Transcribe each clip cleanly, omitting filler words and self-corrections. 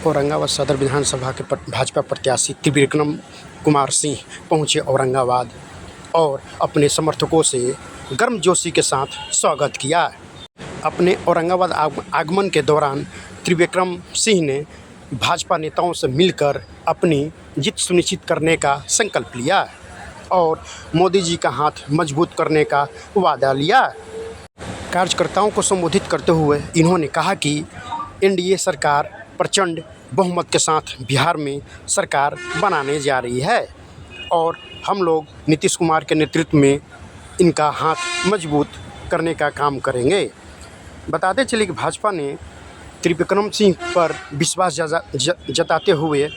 औरंगाबाद सदर विधानसभा के भाजपा प्रत्याशी त्रिविक्रम कुमार सिंह पहुंचे औरंगाबाद और अपने समर्थकों से गर्मजोशी के साथ स्वागत किया। अपने औरंगाबाद आगमन के दौरान त्रिविक्रम सिंह ने भाजपा नेताओं से मिलकर अपनी जीत सुनिश्चित करने का संकल्प लिया और मोदी जी का हाथ मजबूत करने का वादा लिया। कार्यकर्ताओं को संबोधित करते हुए इन्होंने कहा कि एनडीए सरकार प्रचंड बहुमत के साथ बिहार में सरकार बनाने जा रही है और हम लोग नीतीश कुमार के नेतृत्व में इनका हाथ मजबूत करने का काम करेंगे। बताते चले कि भाजपा ने त्रिविक्रम सिंह पर विश्वास जताते हुए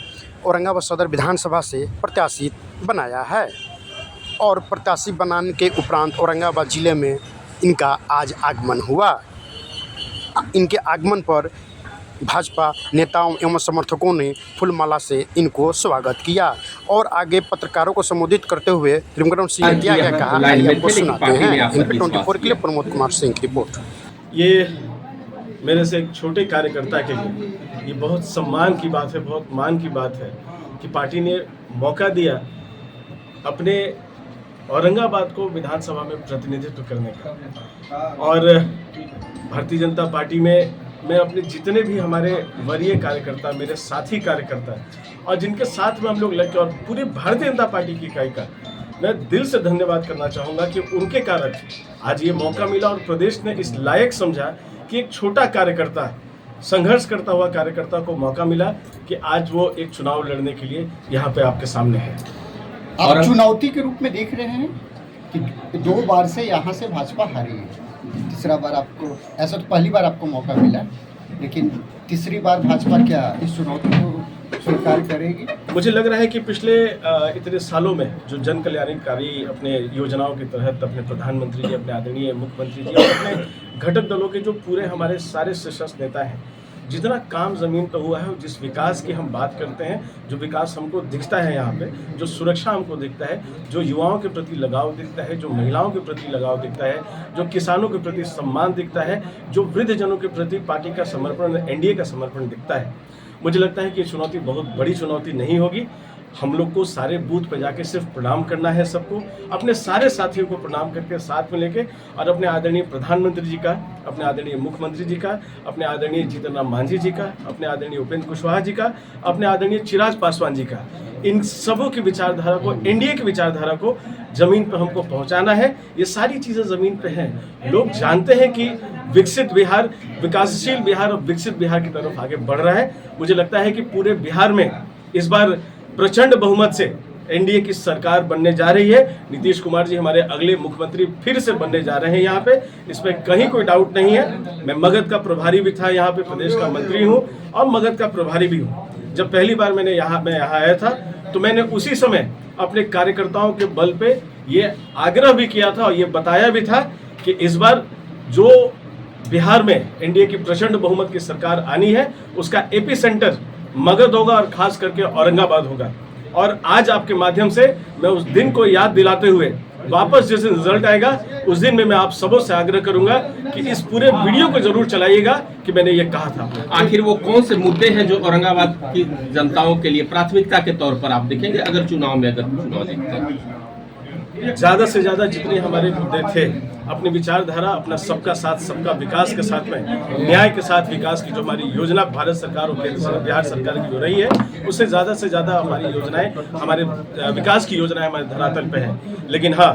औरंगाबाद सदर विधानसभा से प्रत्याशी बनाया है और प्रत्याशी बनाने के उपरांत औरंगाबाद ज़िले में इनका आज आगमन हुआ। इनके आगमन पर भाजपा नेताओं एवं समर्थकों ने फूलमाला से इनको स्वागत किया और आगे पत्रकारों को संबोधित करते हुए त्रिविक्रम सिंह ने क्या कहा, आपको सुनाते हैं। इनके 24 के लिए प्रमोद कुमार सिंह की रिपोर्ट। ये मेरे से एक छोटे कार्यकर्ता के लिए ये बहुत सम्मान की बात है, बहुत मान की बात है कि पार्टी ने मौका दिया अपने औरंगाबाद को विधानसभा में प्रतिनिधित्व करने का। और भारतीय जनता पार्टी में मैं अपने जितने भी हमारे वरीय कार्यकर्ता, मेरे साथी कार्यकर्ता और जिनके साथ में हम लोग लग के और पूरी भारतीय जनता पार्टी की इकाई का मैं दिल से धन्यवाद करना चाहूँगा कि उनके कारण आज ये मौका मिला और प्रदेश ने इस लायक समझा कि एक छोटा कार्यकर्ता, संघर्ष करता हुआ कार्यकर्ता को मौका मिला कि आज वो एक चुनाव लड़ने के लिए यहाँ पे आपके सामने है। आप चुनौती के रूप में देख रहे हैं कि 2 बार से यहाँ से भाजपा हारी है, तीसरा बार आपको, ऐसा तो पहली बार आपको मौका मिला, लेकिन तीसरी बार भाजपा क्या इस चुनौती को स्वीकार करेगी? मुझे लग रहा है कि पिछले इतने सालों में जो जन कल्याणकारी अपने योजनाओं के तहत अपने प्रधानमंत्री जी, अपने आदरणीय मुख्यमंत्री जी और अपने घटक दलों के जो पूरे हमारे सारे शीर्षस्थ नेता हैं, जितना काम ज़मीन पर हुआ है, जिस विकास की हम बात करते हैं, जो विकास हमको दिखता है यहाँ पे, जो सुरक्षा हमको दिखता है, जो युवाओं के प्रति लगाव दिखता है, जो महिलाओं के प्रति लगाव दिखता है, जो किसानों के प्रति सम्मान दिखता है, जो वृद्धजनों के प्रति पार्टी का समर्पण, एनडीए का समर्पण दिखता है। मुझे लगता है कि ये चुनौती बहुत बड़ी चुनौती नहीं होगी। हम लोग को सारे बूथ पे जाके सिर्फ प्रणाम करना है, सबको अपने सारे साथियों को प्रणाम करके साथ में लेके और अपने आदरणीय प्रधानमंत्री जी का, अपने आदरणीय मुख्यमंत्री जी का, अपने आदरणीय जीतन राम मांझी जी का, अपने आदरणीय उपेंद्र कुशवाहा जी का, अपने आदरणीय चिराग पासवान जी का, इन सबों की विचारधारा को, एनडीए की विचारधारा को जमीन पर हमको पहुंचाना है। ये सारी चीज़ें जमीन पे हैं। लोग जानते हैं कि विकसित बिहार, विकासशील बिहार और विकसित बिहार की तरफ आगे बढ़ रहा है। मुझे लगता है कि पूरे बिहार में इस बार प्रचंड बहुमत से एनडीए की सरकार बनने जा रही है। नीतीश कुमार जी हमारे अगले मुख्यमंत्री फिर से बनने जा रहे हैं यहाँ पे, इसमें कहीं कोई डाउट नहीं है। मैं मगध का प्रभारी भी था, यहाँ पे प्रदेश का मंत्री हूँ और मगध का प्रभारी भी हूँ। जब पहली बार मैं यहाँ आया था तो मैंने उसी समय अपने कार्यकर्ताओं के बल पे ये आग्रह भी किया था और ये बताया भी था कि इस बार जो बिहार में एनडीए की प्रचंड बहुमत की सरकार आनी है, उसका एपी सेंटर मगध होगा और खास करके औरंगाबाद होगा। और आज आपके माध्यम से मैं उस दिन को याद दिलाते हुए वापस जिस दिन रिजल्ट आएगा उस दिन में मैं आप सबों से आग्रह करूंगा कि इस पूरे वीडियो को जरूर चलाइएगा कि मैंने ये कहा था। आखिर वो कौन से मुद्दे हैं जो औरंगाबाद की जनताओं के लिए प्राथमिकता के तौर पर आप देखेंगे अगर चुनाव देखते हैं? ज़्यादा से ज़्यादा जितने हमारे मुद्दे थे, अपनी विचारधारा, अपना सबका साथ सबका विकास के साथ में न्याय के साथ विकास की जो हमारी योजना भारत सरकार और केंद्र बिहार सरकार की जो रही है, उससे ज़्यादा से ज़्यादा हमारी योजनाएं, हमारे विकास की योजनाएं हमारे धरातल पे हैं। लेकिन हाँ,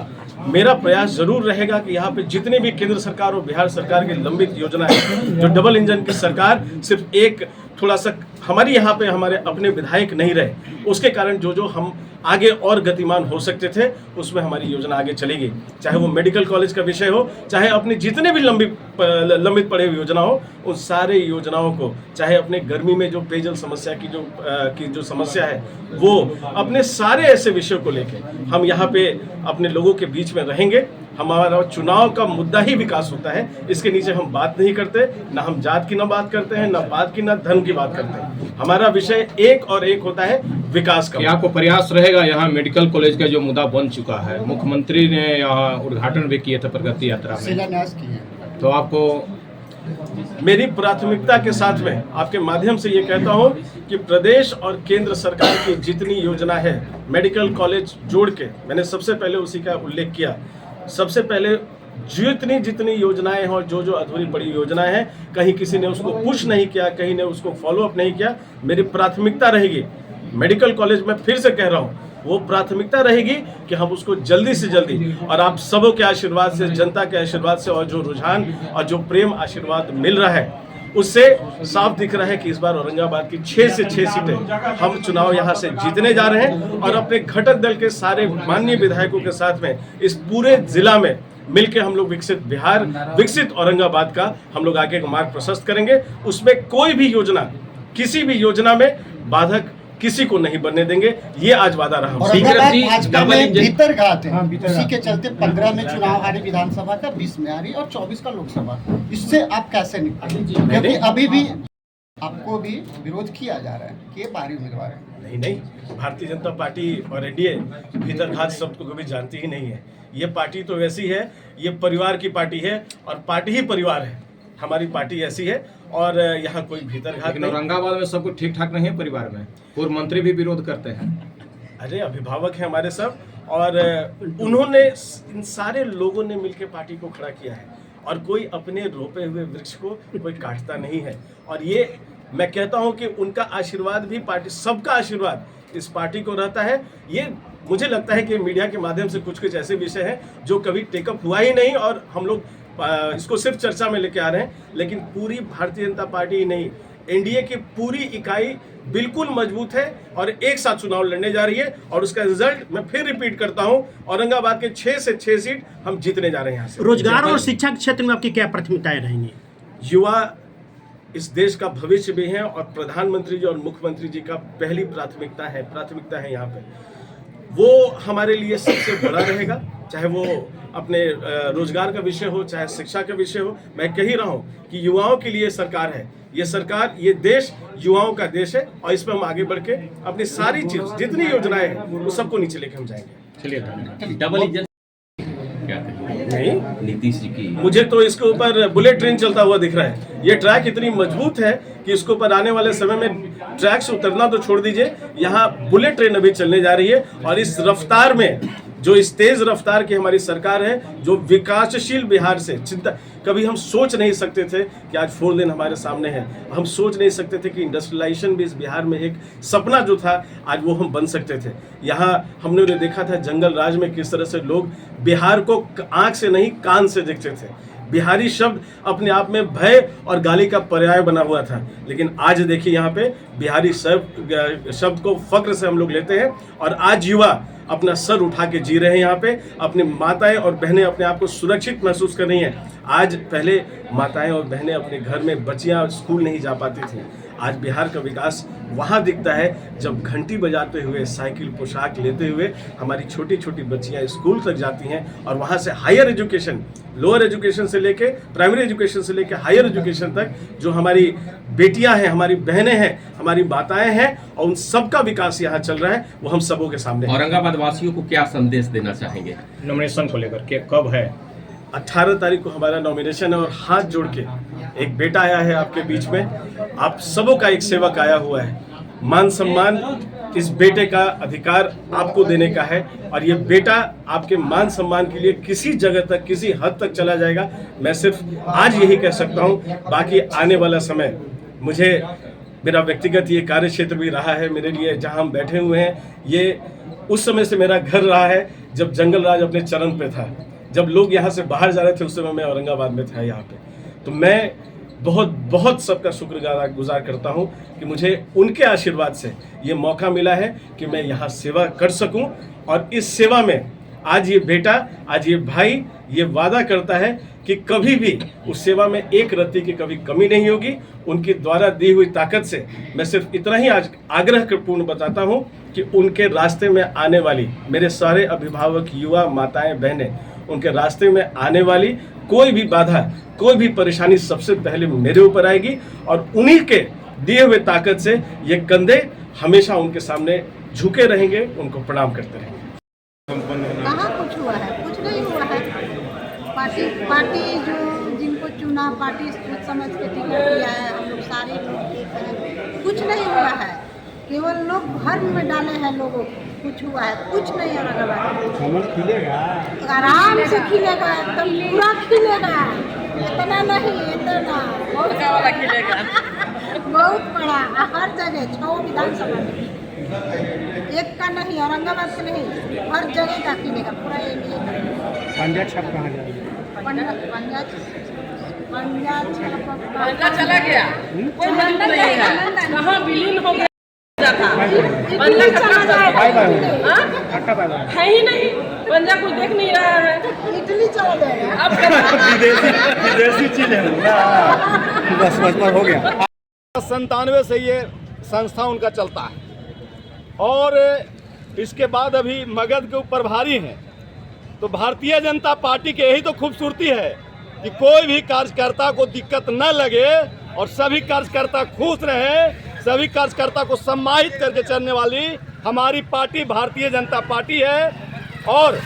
मेरा प्रयास जरूर रहेगा कि यहाँ पे जितने भी केंद्र सरकार और बिहार सरकार की लंबित योजनाएं, जो डबल इंजन की सरकार, सिर्फ एक थोड़ा सा हमारी यहाँ पे हमारे अपने विधायक नहीं रहे, उसके कारण जो हम आगे और गतिमान हो सकते थे, उसमें हमारी योजना आगे चलेगी। चाहे वो मेडिकल कॉलेज का विषय हो, चाहे अपने जितने भी लंबित पड़े हुए योजना हो, उन सारे योजनाओं को, चाहे अपने गर्मी में जो पेयजल समस्या की जो समस्या है, वो अपने सारे ऐसे विषयों को लेके हम यहाँ पे अपने लोगों के बीच में रहेंगे। हमारा चुनाव का मुद्दा ही विकास होता है, इसके नीचे हम बात नहीं करते, ना हम जात की ना बात करते हैं, ना बात की ना धर्म की बात करते हैं। हमारा विषय एक और एक होता है, विकास का। आपको प्रयास रहेगा, यहाँ मेडिकल कॉलेज का जो मुद्दा बन चुका है, मुख्यमंत्री ने यहाँ उद्घाटन भी किए थे प्रगति यात्रा में, शिलान्यास किए, तो आपको मेरी प्राथमिकता के साथ में आपके माध्यम से ये कहता हूँ कि प्रदेश और केंद्र सरकार की जितनी योजना है, मेडिकल कॉलेज जोड़ के, मैंने सबसे पहले उसी का उल्लेख किया। सबसे पहले जितनी योजनाएं हैं और जो अधूरी पड़ी योजनाएं हैं, कहीं किसी ने उसको पुश नहीं किया, कहीं ने उसको फॉलो अप नहीं किया। मेरी प्राथमिकता रहेगी मेडिकल कॉलेज में, फिर से कह रहा हूँ, वो प्राथमिकता रहेगी कि हम उसको जल्दी से जल्दी, और आप सबों के आशीर्वाद से, जनता के आशीर्वाद से, और जो रुझान और जो प्रेम आशीर्वाद मिल रहा है, उससे साफ दिख रहा है कि इस बार औरंगाबाद की 6 से 6 सीटें हम चुनाव यहां से जीतने जा रहे हैं। और अपने घटक दल के सारे माननीय विधायकों के साथ में इस पूरे जिला में मिलकर हम लोग विकसित बिहार, विकसित औरंगाबाद का हम लोग आगे का मार्ग प्रशस्त करेंगे। उसमें कोई भी योजना, किसी भी योजना में बाधक किसी को नहीं बनने देंगे, ये आज वादा रहा। औरंगाबाद भाजपा में भीतर घात है, उसी के चलते 15 में चुनाव हारी विधानसभा का, 20 में हारी और 24 का लोकसभा। इससे आप कैसे निपटेंगे? क्योंकि अभी भी आपको भी विरोध किया जा रहा है कि ये बाहरी उम्मीदवार है। नहीं, भारतीय जनता पार्टी और एनडीए भीतर घात शब्द को कभी जानती ही नहीं है। ये पार्टी तो वैसी है, ये परिवार की पार्टी है और पार्टी ही परिवार है। हमारी पार्टी ऐसी है और यहाँ कोई भीतर घात नहीं। औरंगाबाद में सब कुछ ठीक ठाक नहीं है परिवार में, पूर्व मंत्री भी विरोध करते हैं। अरे अभिभावक हैं हमारे सब, और उन्होंने, इन सारे लोगों ने मिलकर पार्टी को खड़ा किया है, और कोई अपने रोपे हुए वृक्ष को कोई काटता नहीं है। और ये मैं कहता हूं कि उनका आशीर्वाद भी, पार्टी सबका आशीर्वाद इस पार्टी को रहता है। ये मुझे लगता है कि मीडिया के माध्यम से कुछ ऐसे विषय हैं जो कभी टेकअप हुआ ही नहीं, और हम लोग इसको सिर्फ चर्चा में लेके आ रहे हैं। लेकिन पूरी भारतीय जनता पार्टी ही नहीं, एनडीए की पूरी इकाई बिल्कुल मजबूत है और एक साथ चुनाव लड़ने जा रही है। और उसका रिजल्ट मैं फिर रिपीट करता हूं, औरंगाबाद के 6 से 6 सीट हम जीतने जा रहे हैं यहाँ से। रोजगार और शिक्षा के क्षेत्र में आपकी क्या प्राथमिकताएं रहेंगी? युवा इस देश का भविष्य भी है, और प्रधानमंत्री जी और मुख्यमंत्री जी का पहली प्राथमिकता है यहाँ पे। वो हमारे लिए सबसे बड़ा रहेगा, चाहे वो अपने रोजगार का विषय हो, चाहे शिक्षा का विषय हो। मैं कह ही रहा हूँ कि युवाओं के लिए सरकार है, ये सरकार, ये देश युवाओं का देश है, और इसमें हम आगे बढ़ के अपनी सारी चीज, जितनी योजनाएं हैं, वो सबको नीचे लेके हम जाएंगे। चलिए, डबल इंजन क्या नहीं, नीतीश जी की, मुझे तो इसके ऊपर बुलेट ट्रेन चलता हुआ दिख रहा है। ये ट्रैक इतनी मजबूत है कि इसके ऊपर आने वाले समय में ट्रैक से उतरना तो छोड़ दीजिए, यहाँ बुलेट ट्रेन अभी चलने जा रही है। और इस रफ्तार में, जो इस तेज रफ्तार की हमारी सरकार है, जो विकासशील बिहार से चिंता, कभी हम सोच नहीं सकते थे कि आज 4 लेन हमारे सामने है। हम सोच नहीं सकते थे कि इंडस्ट्रियलाइजेशन भी इस बिहार में एक सपना जो था, आज वो हम बन सकते थे। यहाँ हमने देखा था जंगल राज में किस तरह से लोग बिहार को आंख से नहीं कान से देखते थे। बिहारी शब्द अपने आप में भय और गाली का पर्याय बना हुआ था, लेकिन आज देखिए यहाँ पे बिहारी शब्द को फक्र से हम लोग लेते हैं। और आज युवा अपना सर उठा के जी रहे हैं यहाँ पे। अपनी माताएं और बहनें अपने आप को सुरक्षित महसूस कर रही हैं। आज पहले माताएं और बहनें अपने घर में, बच्चियां स्कूल नहीं जा पाती थी। आज बिहार का विकास वहाँ दिखता है जब घंटी बजाते हुए, साइकिल पोशाक लेते हुए हमारी छोटी छोटी बच्चियाँ स्कूल तक जाती हैं, और वहाँ से हायर एजुकेशन, लोअर एजुकेशन से लेके, प्राइमरी एजुकेशन से लेके हायर एजुकेशन तक जो हमारी बेटियां हैं, हमारी बहनें हैं, हमारी माताएं हैं, और उन सबका विकास यहाँ चल रहा है, वो हम सबों के सामने है। औरंगाबाद वासियों को क्या संदेश देना चाहेंगे नॉमिनेशन को लेकर के कब है? 18 तारीख को हमारा नॉमिनेशन है, और हाथ जोड़ के एक बेटा आया है आपके बीच में, आप सबों का एक सेवक आया हुआ है। मान सम्मान इस बेटे का अधिकार आपको देने का है, और ये बेटा आपके मान सम्मान के लिए किसी जगह तक, किसी हद तक चला जाएगा। मैं सिर्फ आज यही कह सकता हूँ, बाकी आने वाला समय, मुझे मेरा व्यक्तिगत ये कार्य क्षेत्र भी रहा है मेरे लिए, जहाँ हम बैठे हुए हैं, ये उस समय से मेरा घर रहा है जब जंगल राज अपने चरण पे था। जब लोग यहाँ से बाहर जा रहे थे, उस समय मैं औरंगाबाद में था यहाँ पे। तो मैं बहुत बहुत सबका शुक्रगुजार करता हूँ कि मुझे उनके आशीर्वाद से ये मौका मिला है कि मैं यहाँ सेवा कर सकूँ। और इस सेवा में आज ये बेटा, आज ये भाई ये वादा करता है कि कभी भी उस सेवा में एक रत्ती की कभी कमी नहीं होगी। उनके द्वारा दी हुई ताकत से मैं सिर्फ इतना ही आज आग्रह पूर्ण बताता हूँ कि उनके रास्ते में आने वाली, मेरे सारे अभिभावक, युवा, माताएं, बहनें, उनके रास्ते में आने वाली कोई भी बाधा, कोई भी परेशानी सबसे पहले मेरे ऊपर आएगी, और उन्हीं के दिए हुए ताकत से ये कंधे हमेशा उनके सामने झुके रहेंगे, उनको प्रणाम करते रहेंगे। कहाँ कुछ हुआ है? कुछ नहीं हुआ है। पार्टी जो जिनको चुन चुनाव पार्टी सोच समझ के टिकट दिया है, हम लोग सारे लोग एक हैं, कुछ नहीं हुआ है, केवल लोग भर्म में डाले हैं लोगों को, कुछ हुआ है, कुछ नहीं औरंगाबाद खिलेगा, आराम से खिलेगा, एकदम पूरा खिलेगा, इतना नहीं, इतना बहुत वाला खिलेगा, बहुत बड़ा, हर जगह 6 विधानसभा में, एक का नहीं, औरंगाबाद का नहीं, हर जगह का खिलेगा, पूरा एरिया का। पंजा छाप कहाँ जाएगा? पंजा चला गया, कोई मतलब नहीं है, कहाँ विलीन हो गया था, पंजा चला जाएगा, है ही नहीं, पंजा कोई देख नहीं रहा है, इटली चला जाएगा, अब विदेशी चीज है ना, बस हो गया। 97 से ये संस्था उनका चलता है और इसके बाद अभी मगध के ऊपर भारी हैं। तो भारतीय जनता पार्टी की यही तो खूबसूरती है कि कोई भी कार्यकर्ता को दिक्कत न लगे और सभी कार्यकर्ता खुश रहे, सभी कार्यकर्ता को सम्मानित करके चलने वाली हमारी पार्टी भारतीय जनता पार्टी है। और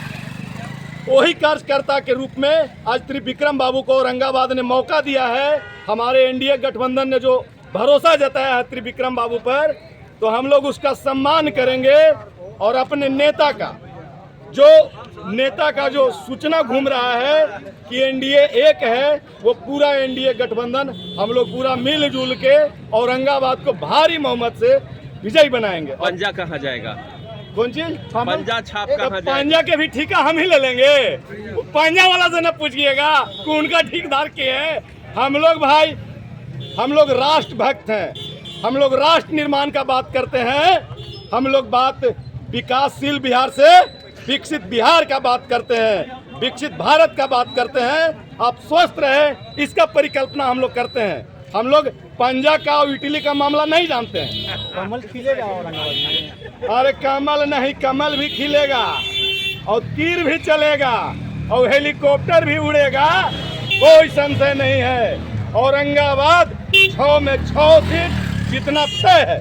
वही कार्यकर्ता के रूप में आज त्रिविक्रम बाबू को औरंगाबाद ने मौका दिया है। हमारे एनडीए गठबंधन ने जो भरोसा जताया है त्रिविक्रम बाबू पर, तो हम लोग उसका सम्मान करेंगे और अपने नेता का जो सूचना घूम रहा है कि एनडीए एक है, वो पूरा एनडीए गठबंधन हम लोग पूरा मिलजुल के औरंगाबाद को भारी बहुमत से विजयी बनाएंगे। पंजा कहाँ जाएगा? कौन चीज? पंजा छाप कहाँ जाएगा? पंजा के भी ठीका हम ही ले लेंगे, पंजा वाला से न पूछिएगा कि उनका ठीकदार के है। हम लोग भाई, हम लोग राष्ट्र भक्त हैं, हम लोग राष्ट्र निर्माण का बात करते हैं, हम लोग बात विकासशील बिहार से विकसित बिहार का बात करते हैं, विकसित भारत का बात करते हैं। आप स्वस्थ रहे इसका परिकल्पना हम लोग करते हैं। हम लोग पंजा का और इटली का मामला नहीं जानते हैं। कमल खिलेगा औरंगाबाद में? अरे कमल नहीं, कमल भी खिलेगा और तीर भी चलेगा और हेलीकॉप्टर भी उड़ेगा, कोई संशय नहीं है। औरंगाबाद 6 में 6 सीट जितना तय है।